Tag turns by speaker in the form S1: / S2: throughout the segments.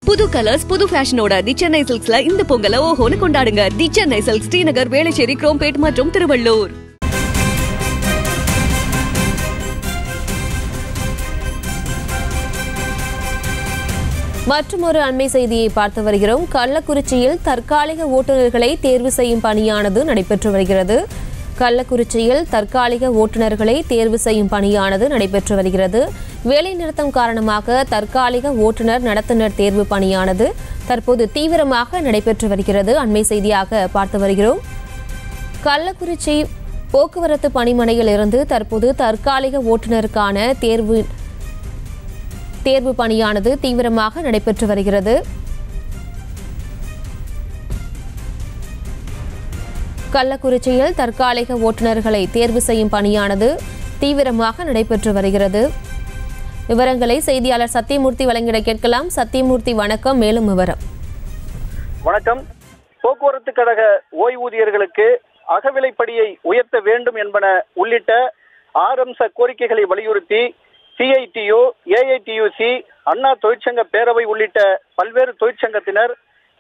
S1: புது கலர்ஸ் புது ஃபேஷனோட தி சென்னை சில்க்ஸ்ல இந்த பொங்கலை ஓஹோன்னு கொண்டாடுங்க. தி சென்னை சில்க்ஸ், ஸ்ரீநகர், வேளச்சேரி, குரோம்பேட் மற்றும் திருவள்ளூர்.
S2: மற்றொரு அண்மை செய்தியை பார்த்து வருகிறோம். கள்ளக்குறிச்சியில் தற்காலிக ஓட்டுநர்களை தேர்வு செய்யும் பணியானது நடைபெற்று வருகிறது. கள்ளக்குறிச்சியில் தற்காலிக ஓட்டுநர்களை தேர்வு செய்யும் பணியானது நடைபெற்று வருகிறது. வேலைநிறுத்தம் காரணமாக தற்காலிக ஓட்டுநர் நடத்துனர் தேர்வு பணியானது தற்போது தீவிரமாக நடைபெற்று வருகிறது. அண்மை செய்தியாக பார்த்து வருகிறோம். கள்ளக்குறிச்சி போக்குவரத்து பணிமனையில் இருந்து தற்போது தற்காலிக ஓட்டுநருக்கான தேர்வு பணியானது தீவிரமாக நடைபெற்று வருகிறது. கள்ளக்குறிச்சியில் தற்காலிக ஓட்டுநர்களை தேர்வு செய்யும் பணியானது தீவிரமாக நடைபெற்று வருகிறது. விவரங்களை செய்தியாளர் சத்தியமூர்த்தி வழங்கிட கேட்கலாம். சத்தியமூர்த்தி, வணக்கம். மேலும் விவரம்.
S3: வணக்கம். போக்குவரத்து கழக ஓய்வூதியர்களுக்கு அகவிலைப்படியை உயர்த்த வேண்டும் என்பன உள்ளிட்ட 6 அம்ச கோரிக்கைகளை வலியுறுத்தி CITU, AITUC, அண்ணா தொழிற்சங்க பேரவை உள்ளிட்ட பல்வேறு தொழிற்சங்கத்தினர்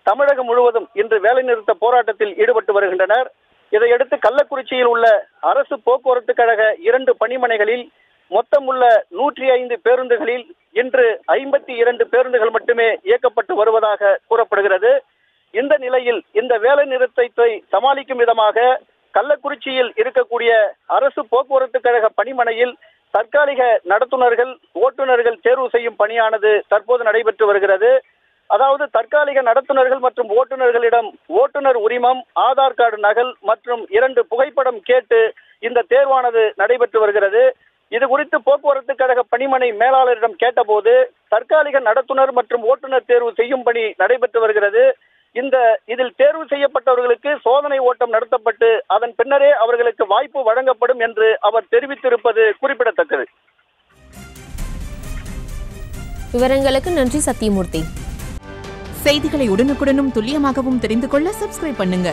S3: தமிழகம் முழுவதும் இன்று வேலைநிறுத்த போராட்டத்தில் ஈடுபட்டு வருகின்றனர். இதையடுத்து கள்ளக்குறிச்சியில் உள்ள அரசு போக்குவரத்து கழக 2 பணிமனைகளில் மொத்தம் உள்ள 105 பேருந்துகளில் இன்று 52 பேருந்துகள் மட்டுமே இயக்கப்பட்டு வருவதாக கூறப்படுகிறது. இந்த நிலையில் இந்த வேலை நிறுத்தத்தை சமாளிக்கும் விதமாக கள்ளக்குறிச்சியில் இருக்கக்கூடிய அரசு போக்குவரத்து கழக பணிமனையில் தற்காலிக நடத்துனர்கள், ஓட்டுநர்கள் தேர்வு செய்யும் பணியானது தற்போது நடைபெற்று வருகிறது. அதாவது தற்காலிக நடத்துனர்கள் மற்றும் ஓட்டுநர்களிடம் ஓட்டுநர் உரிமம், ஆதார் கார்டு நகல் மற்றும் 2 புகைப்படம் கேட்டு இந்த தேர்வானது நடைபெற்று வருகிறது. இது குறித்து போக்குவரத்து கழக பணிமனை மேலாளரிடம் கேட்டபோது தற்காலிக நடத்துனர் மற்றும் ஓட்டுநர் தேர்வு செய்யும் பணி நடைபெற்று வருகிறது. இதில் தேர்வு செய்யப்பட்டவர்களுக்கு சோதனை ஓட்டம் நடத்தப்பட்டு அதன் பின்னரே அவர்களுக்கு வாய்ப்பு வழங்கப்படும் என்று அவர் தெரிவித்திருப்பது குறிப்பிடத்தக்கது.
S2: விவரங்களுக்கு நன்றி சத்தியமூர்த்தி.
S4: செய்திகளை உடனுக்குடனும் துல்லியமாகவும் தெரிந்து கொள்ள சப்ஸ்கிரைப் பண்ணுங்க.